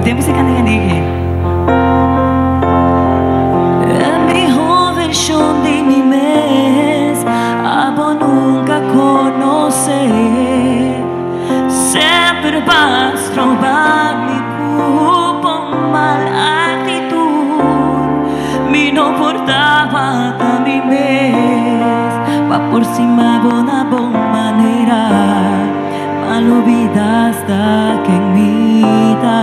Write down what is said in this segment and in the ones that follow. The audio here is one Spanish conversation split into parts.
tiempo se canta que mejor versión de mi mes, amo nunca conocer. Sempre vas trobar mi culpa, mal actitud. Mi no portava da mi mes, va por cima bona manera, mal olvidaste que en vida.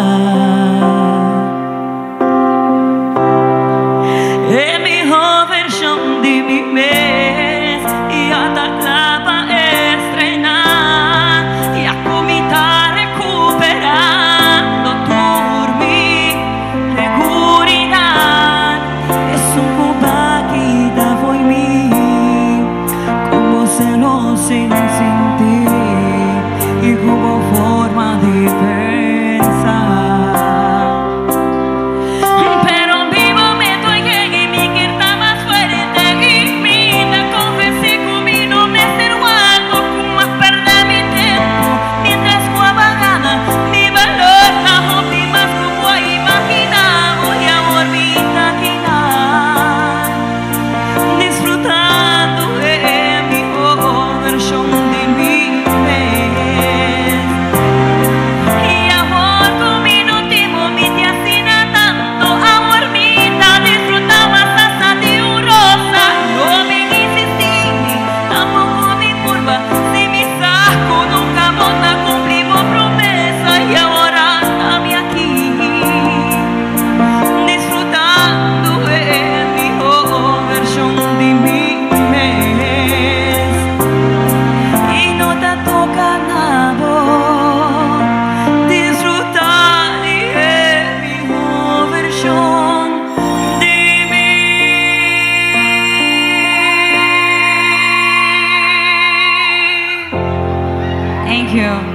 Es mejor versión de mi mes y hasta clava estrenar y a comita recuperando dormir seguridad. Es un culpa que da por mí como celo sin sentir y como forma de pensar. Thank you.